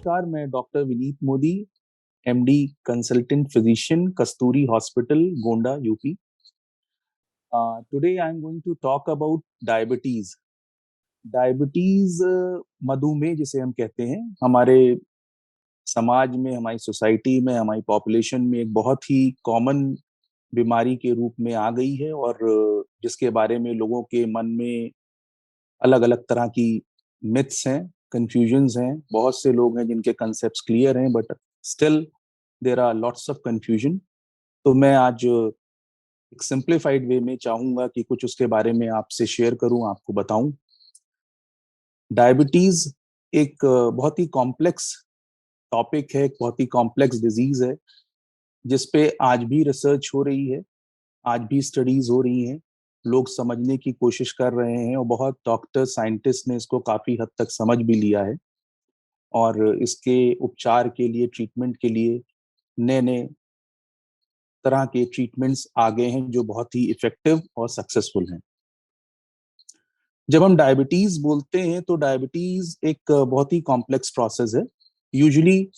नमस्कार, मैं doctor Vineet Modi, MD consultant physician, Kasturi hospital, Gonda, UP. Today I'm going to talk about diabetes. Diabetes मधुमेह जिसे हम कहते हैं, हमारे समाज में, हमारी सोसाइटी में, हमारी पॉपुलेशन में एक बहुत ही कॉमन बीमारी के रूप में आ गई है और जिसके बारे में लोगों के मन में अलग अलग तरह की मिथ्स हैं, कंफ्यूजन्स हैं. बहुत से लोग हैं जिनके कंसेप्ट्स क्लियर हैं, but still there are lots of confusion. तो मैं आज एक सिंप्लीफाइड वे में चाहूंगा कि कुछ उसके बारे में आपसे शेयर करूं, आपको बताऊं. डायबिटीज एक बहुत ही कॉम्प्लेक्स टॉपिक है, एक बहुत ही कॉम्प्लेक्स डिजीज है जिस पे आज भी रिसर्च हो रही है, आज भी स्टडीज हो रही हैं. लोग समझने की कोशिश कर रहे हैं और बहुत डॉक्टर साइंटिस्ट ने इसको काफी हद तक समझ भी लिया है और इसके उपचार के लिए, ट्रीटमेंट के लिए नए नए तरह के ट्रीटमेंट्स आ गए हैं जो बहुत ही इफेक्टिव और सक्सेसफुल हैं. जब हम डायबिटीज बोलते हैं तो डायबिटीज एक बहुत ही कॉम्प्लेक्स प्रोसेस है. यूजुअली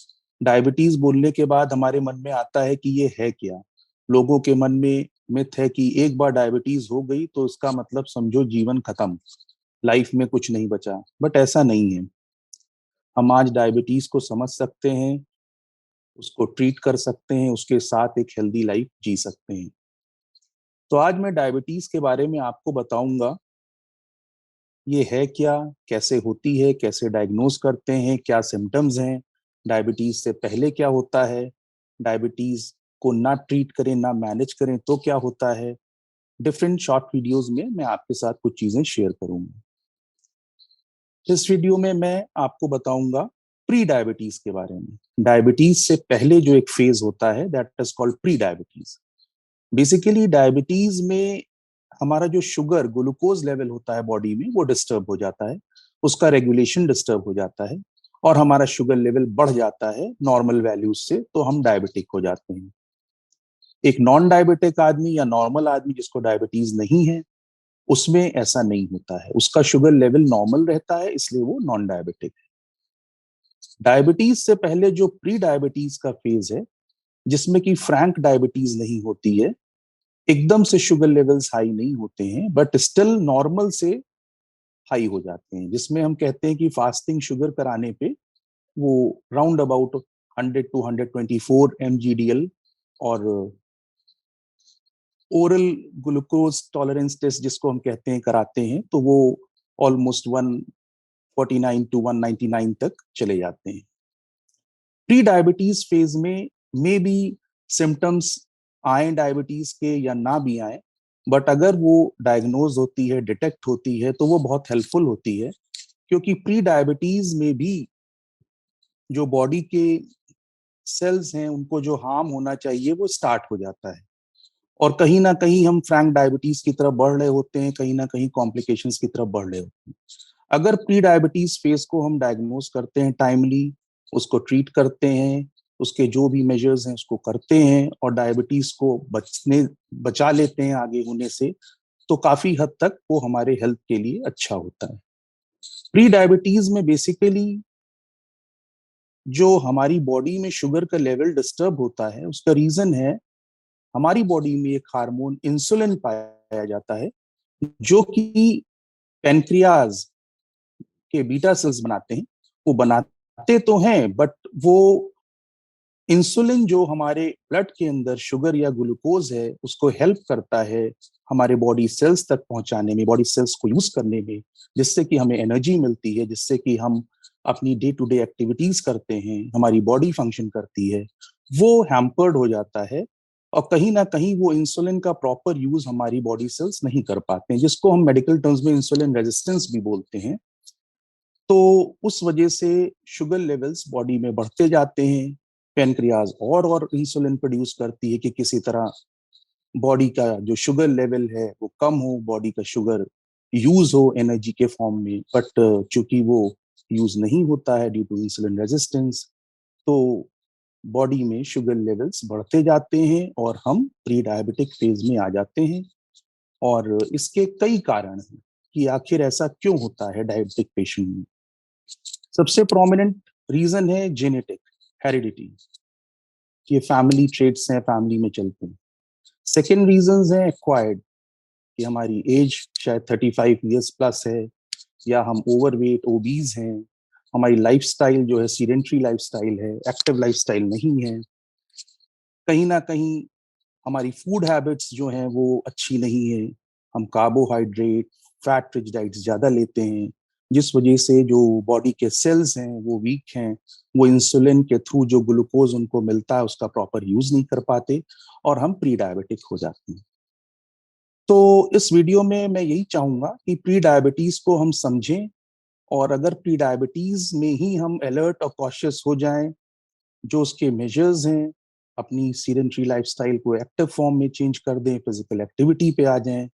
डायबिटीज बोलने के बाद हमारे मन में आता है कि ये है क्या. लोगों के मन में मिथ है कि एक बार डायबिटीज हो गई तो इसका मतलब समझो जीवन खत्म, लाइफ में कुछ नहीं बचा. बट ऐसा नहीं है. हम आज डायबिटीज को समझ सकते हैं, उसको ट्रीट कर सकते हैं, उसके साथ एक हेल्दी लाइफ जी सकते हैं. तो आज मैं डायबिटीज के बारे में आपको बताऊंगा. ये है क्या, कैसे होती है, कैसे डायग्नोज करते हैं, क्या सिम्टम्स हैं, डायबिटीज से पहले क्या होता है, डायबिटीज को ना ट्रीट करें, ना मैनेज करें तो क्या होता है. डिफरेंट शॉर्ट वीडियोस में मैं आपके साथ कुछ चीजें शेयर करूंगा. इस वीडियो में मैं आपको बताऊंगा प्री डायबिटीज के बारे में. डायबिटीज से पहले जो एक फेज होता है, that is called pre diabetes. Basically diabetes में हमारा जो शुगर, ग्लूकोज लेवल होता है बॉडी में, वो डिस्टर्ब हो जाता है, उसका रेगुलेशन डिस्टर्ब हो जाता है और हमारा शुगर लेवल बढ़ जाता है नॉर्मल वैल्यूज से, तो हम डायबिटिक हो जाते हैं. एक नॉन डायबिटिक आदमी या नॉर्मल आदमी जिसको डायबिटीज नहीं है, उसमें ऐसा नहीं होता है. उसका शुगर लेवल नॉर्मल रहता है, इसलिए वो नॉन डायबिटिक है. डायबिटीज से पहले जो प्री डायबिटीज का फेज है, जिसमें कि फ्रैंक डायबिटीज नहीं होती है, एकदम से शुगर लेवल्स हाई नहीं होते हैं, बट स्टिल नॉर्मल से हाई हो जाते हैं, जिसमें हम कहते हैं कि फास्टिंग शुगर कराने पे वो राउंड अबाउट 100 टू 124 mgdl और ओरल ग्लूकोज टॉलरेंस टेस्ट जिसको हम कहते हैं कराते हैं, तो वो ऑलमोस्ट 149 टू 199 तक चले जाते हैं. प्री डायबिटीज फेज में मे बी सिम्टम्स आए डायबिटीज के या ना भी आए, बट अगर वो डायग्नोज होती है, डिटेक्ट होती है, तो वो बहुत हेल्पफुल होती है. क्योंकि प्री डायबिटीज में भी जो बॉडी के सेल्स हैं, उनको जो हार्म होना चाहिए वो स्टार्ट हो जाता है और कहीं ना कहीं हम फ्रैंक डायबिटीज की तरफ बढ़ रहे होते हैं, कहीं ना कहीं कॉम्प्लिकेशंस की तरफ बढ़ रहे होते हैं. अगर प्री डायबिटीज फेज को हम डायग्नोज करते हैं टाइमली, उसको ट्रीट करते हैं, उसके जो भी मेजर्स हैं उसको करते हैं और डायबिटीज को बचा लेते हैं आगे होने से, तो काफी हद तक वो हमारे हेल्थ के लिए अच्छा होता है. प्री डायबिटीज में बेसिकली जो हमारी बॉडी में शुगर का लेवल डिस्टर्ब होता है, उसका रीजन है हमारी बॉडी में एक हार्मोन इंसुलिन पाया जाता है, जो कि पेनक्रियाज के बीटा सेल्स बनाते हैं. वो बनाते तो हैं, बट वो इंसुलिन जो हमारे ब्लड के अंदर शुगर या ग्लूकोज है उसको हेल्प करता है हमारे बॉडी सेल्स तक पहुंचाने में, बॉडी सेल्स को यूज करने में, जिससे कि हमें एनर्जी मिलती है, जिससे कि हम अपनी डे टू डे एक्टिविटीज करते हैं, हमारी बॉडी फंक्शन करती है. वो हैम्पर्ड हो जाता है और कहीं ना कहीं वो इंसुलिन का प्रॉपर यूज हमारी बॉडी सेल्स नहीं कर पाते हैं, जिसको हम मेडिकल टर्म्स में इंसुलिन रेजिस्टेंस भी बोलते हैं. तो उस वजह से शुगर लेवल्स बॉडी में बढ़ते जाते हैं. पेनक्रियाज और इंसुलिन प्रोड्यूस करती है कि किसी तरह बॉडी का जो शुगर लेवल है वो कम हो, बॉडी का शुगर यूज हो एनर्जी के फॉर्म में. बट चूंकि वो यूज नहीं होता है ड्यू टू इंसुलिन रेजिस्टेंस, तो बॉडी में शुगर लेवल्स बढ़ते जाते हैं और हम प्री डायबिटिक फेज में आ जाते हैं. और इसके कई कारण हैं कि आखिर ऐसा क्यों होता है डायबिटिक पेशेंट में. सबसे प्रोमिनेंट रीजन है जेनेटिक, हेरिडिटी, ये फैमिली ट्रेट्स हैं, फैमिली में चलते हैं। सेकेंड रीजन है एक्वायर्ड, कि हमारी एज शायद 35 इयर्स प्लस है, या हम ओवरवेट ओबीज हैं, हमारी लाइफस्टाइल जो है सीडेंट्री लाइफस्टाइल है, एक्टिव लाइफस्टाइल नहीं है, कहीं ना कहीं हमारी फूड हैबिट्स जो हैं वो अच्छी नहीं है, हम कार्बोहाइड्रेट फैट रिच डाइट्स ज़्यादा लेते हैं, जिस वजह से जो बॉडी के सेल्स हैं वो वीक हैं, वो इंसुलिन के थ्रू जो ग्लूकोज उनको मिलता है उसका प्रॉपर यूज नहीं कर पाते और हम प्री डायबिटिक हो जाते हैं। तो इस वीडियो में मैं यही चाहूंगा कि प्री डायबिटीज को हम समझें, और अगर प्री डायबिटीज में ही हम अलर्ट और कॉशियस हो जाएं, जो उसके मेजर्स हैं, अपनी सीडेंट्री लाइफस्टाइल को एक्टिव फॉर्म में चेंज कर दें, फिजिकल एक्टिविटी पे आ जाएं,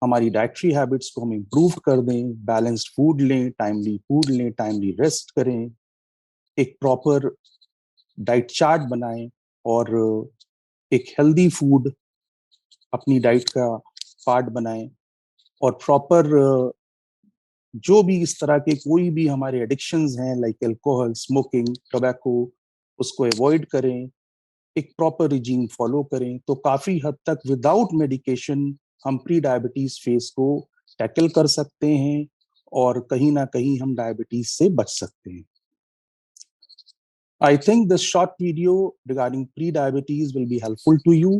हमारी डाइटरी हैबिट्स को हम इम्प्रूव कर दें, बैलेंस्ड फूड लें, टाइमली रेस्ट करें, एक प्रॉपर डाइट चार्ट बनाएं, और एक हेल्दी फूड अपनी डाइट का पार्ट बनाएं, और प्रॉपर जो भी इस तरह के कोई भी हमारे एडिक्शंस हैं लाइक अल्कोहल, स्मोकिंग, टोबैको, उसको अवॉइड करें, एक प्रॉपर रिजीम फॉलो करें, तो काफी हद तक विदाउट मेडिकेशन हम प्री डायबिटीज फेस को टैकल कर सकते हैं, और कहीं ना कहीं हम डायबिटीज से बच सकते हैं। I think this short video regarding pre-diabetes will be helpful to you.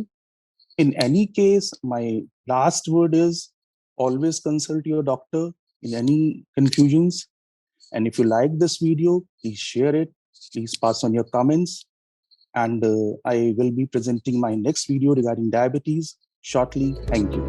In any case, my last word is always consult your doctor in any confusions. And if you like this video, please share it. Please pass on your comments. And I will be presenting my next video regarding diabetes shortly. Thank you.